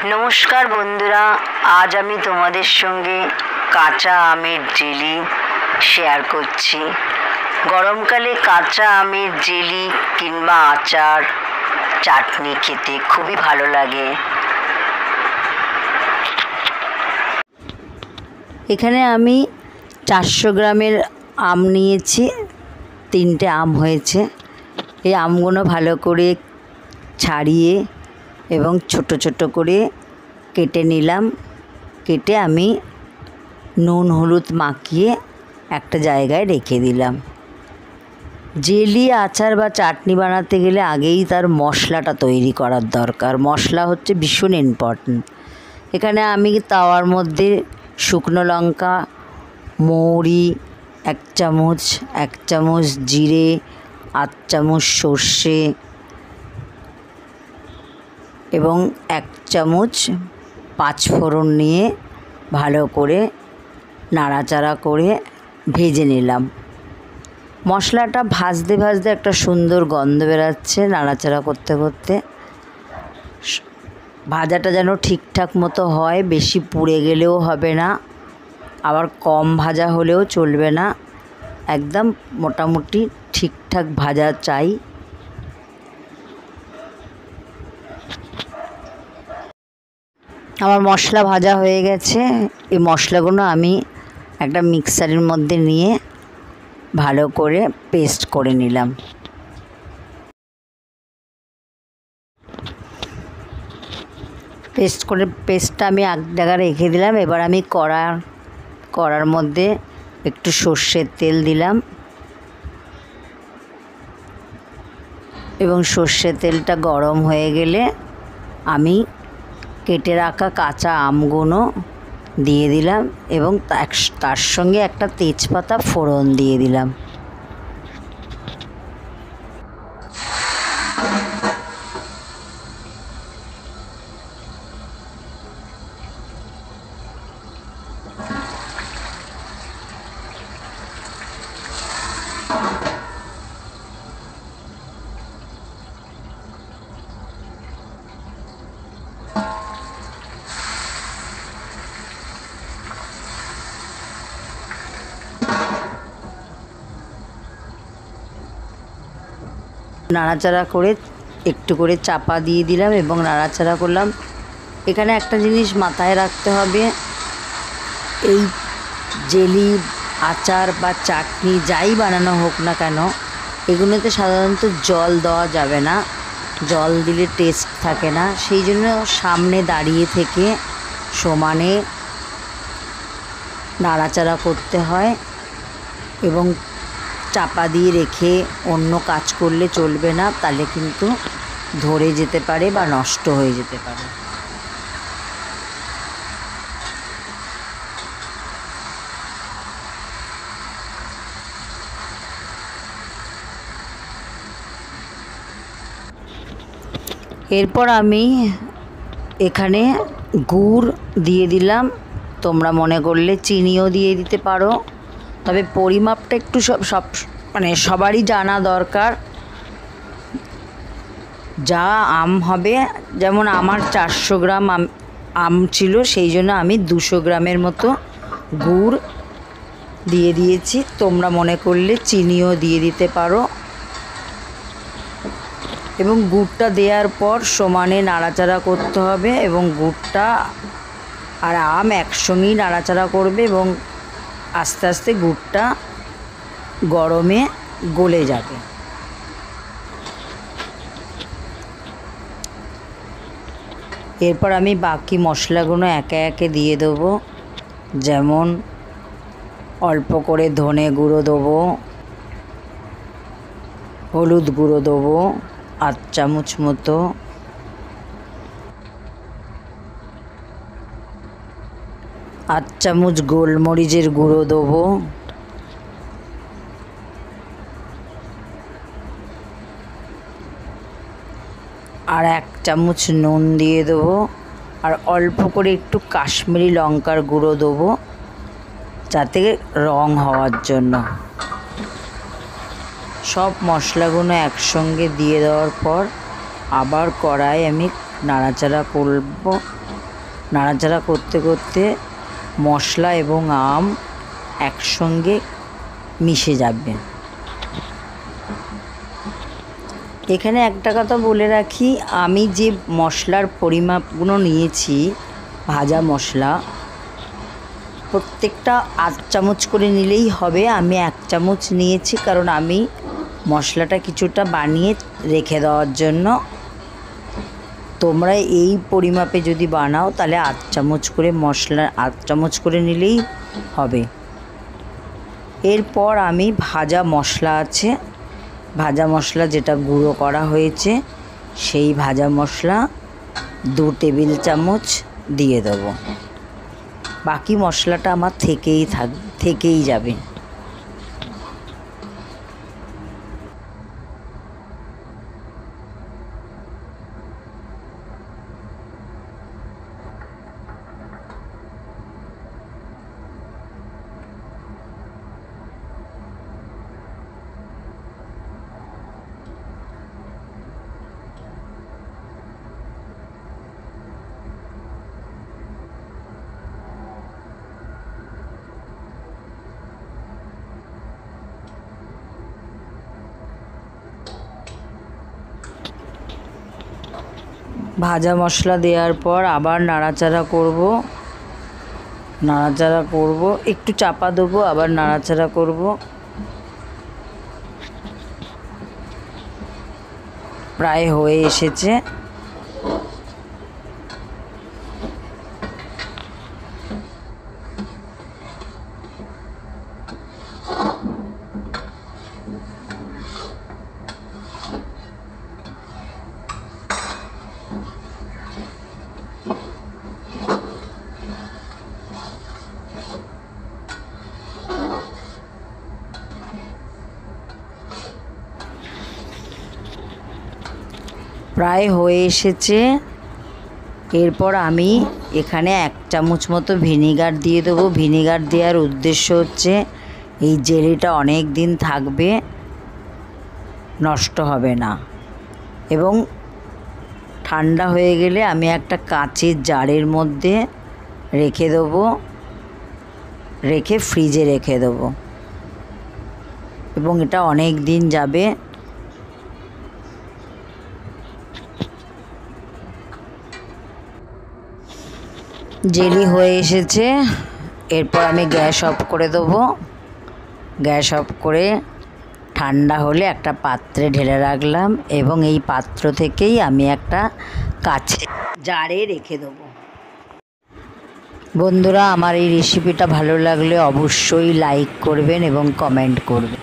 নমস্কার বন্ধুরা, আজ আমি তোমাদের সঙ্গে কাঁচা আমের জেলি শেয়ার করছি। গরমকালে কাঁচা আমের জেলি কিংবা আচার, চাটনি খেতে খুবই ভালো লাগে। এখানে আমি 400 গ্রামের আম নিয়েছি। 3টে আম হয়েছে। এই আমগুলো ভালো করে ছাড়িয়ে এবং ছোট ছোট করে কেটে নিলাম। কেটে আমি নুন হলুদ মাখিয়ে একটা জায়গায় রেখে দিলাম। জেলি, আচার বা চাটনি বানাতে গেলে আগেই তার মশলাটা তৈরি করার দরকার। মশলা হচ্ছে ভীষণ ইম্পর্ট্যান্ট। এখানে আমি তাওয়ার মধ্যে শুকনো লঙ্কা, মৌরি 1 চামচ, 1 চামচ জিরে, 8 চামচ সর্ষে এবং 1 চামচ 5 ফোড়ন নিয়ে ভালো করে নাড়াচাড়া করে ভেজে নিলাম। মশলাটা ভাজতে ভাজতে একটা সুন্দর গন্ধ বেরাচ্ছে। নাড়াচাড়া করতে করতে ভাজাটা যেন ঠিকঠাক মতো হয়, বেশি পুড়ে গেলেও হবে না, আবার কম ভাজা হলেও চলবে না। একদম মোটামুটি ঠিকঠাক ভাজা চাই। আমার মশলা ভাজা হয়ে গেছে। এই মশলাগুলো আমি একটা মিক্সারের মধ্যে নিয়ে ভালো করে পেস্ট করে নিলাম। পেস্টটা আমি এক জায়গায় রেখে দিলাম। এবার আমি কড়ার মধ্যে একটু সর্ষের তেল দিলাম এবং সর্ষের তেলটা গরম হয়ে গেলে আমি কেটে রাখা কাঁচা আমগুলো দিয়ে দিলাম এবং তার সঙ্গে একটা তেজপাতা ফোড়ন দিয়ে দিলাম। নাড়াচাড়া করে একটু করে চাপা দিয়ে দিলাম এবং নাড়াচাড়া করলাম। এখানে একটা জিনিস মাথায় রাখতে হবে, এই জেলি, আচার বা চাটনি যাই বানানো হোক না কেন, এগুলোতে সাধারণত জল দেওয়া যাবে না। জল দিলে টেস্ট থাকে না। সেই জন্য সামনে দাঁড়িয়ে থেকে সমানে নাড়াচাড়া করতে হয় এবং চাপা দিয়ে রেখে অন্য কাজ করলে চলবে না, তাহলে কিন্তু ধরে যেতে পারে বা নষ্ট হয়ে যেতে পারে। এরপর আমি এখানে গুড় দিয়ে দিলাম। তোমরা মনে করলে চিনিও দিয়ে দিতে পারো, তবে পরিমাপটা একটু সবারই জানা দরকার। যা আম হবে, যেমন আমার 400 গ্রাম আম ছিল, সেই জন্য আমি 200 গ্রামের মতো গুড় দিয়ে দিয়েছি। তোমরা মনে করলে চিনিও দিয়ে দিতে পারো এবং গুড়টা দেওয়ার পর সমানে নাড়াচাড়া করতে হবে এবং গুড়টা আর আম একসঙ্গেই নাড়াচাড়া করবে এবং আস্তে আস্তে গুড়টা গরমে গলে যাবে। এরপর আমি বাকি মশলাগুলো একে একে দিয়ে দেবো। যেমন অল্প করে ধনে গুঁড়ো দেবো, হলুদ গুঁড়ো দেবো 8 চামচ মতো, আট চামচ গোলমরিচের গুঁড়ো দেবো, আর 1 চামচ নুন দিয়ে দেবো, আর অল্প করে একটু কাশ্মীরি লঙ্কার গুঁড়ো দেবো যাতে রং হওয়ার জন্য। সব মশলাগুলো একসঙ্গে দিয়ে দেওয়ার পর আবার কড়াই আমি নাড়াচাড়া করব নাড়াচাড়া করতে করতে মশলা এবং আম একসঙ্গে মিশে যাবে। এখানে একটা কথা বলে রাখি, আমি যে মশলার পরিমাপগুলো নিয়েছি, ভাজা মশলা প্রত্যেকটা 8 চামচ করে নিলেই হবে। আমি 1 চামচ নিয়েছি, কারণ আমি মশলাটা কিছুটা বানিয়ে রেখে দেওয়ার জন্য। তোমরা এই পরিমাপে যদি বানাও তাহলে 8 চামচ করে মশলা 8 চামচ করে নিলেই হবে। এরপর আমি ভাজা মশলা আছে, ভাজা মশলা যেটা গুঁড়ো করা হয়েছে, সেই ভাজা মশলা 2 টেবিল চামচ দিয়ে দেবো। বাকি মশলাটা আমার থেকেই যাবে। ভাজা মশলা দেওয়ার পর আবার নাড়াচাড়া করব, একটু চাপা দেবো, আবার নাড়াচাড়া করব। প্রায় হয়ে এসেছে। প্রায় হয়ে এসেছে। এরপর আমি এখানে 1 চামচ মতো ভিনিগার দিয়ে দেবো। ভিনিগার দেওয়ার উদ্দেশ্য হচ্ছে এই জেলিটা অনেক দিন থাকবে, নষ্ট হবে না। এবং ঠান্ডা হয়ে গেলে আমি একটা কাঁচের জারের মধ্যে রেখে দেবো, রেখে ফ্রিজে রেখে দেবো, এবং এটা অনেক দিন যাবে। জেলি হয়ে এসেছে। এরপর আমি গ্যাস অফ করে দেবো। গ্যাস অফ করে ঠান্ডা হলে একটা পাত্রে ঢেলে রাখলাম, এবং এই পাত্র থেকেই আমি একটা কাচের জারে রেখে দেবো। বন্ধুরা, আমার এই রেসিপিটা ভালো লাগলে অবশ্যই লাইক করবেন এবং কমেন্ট করবেন।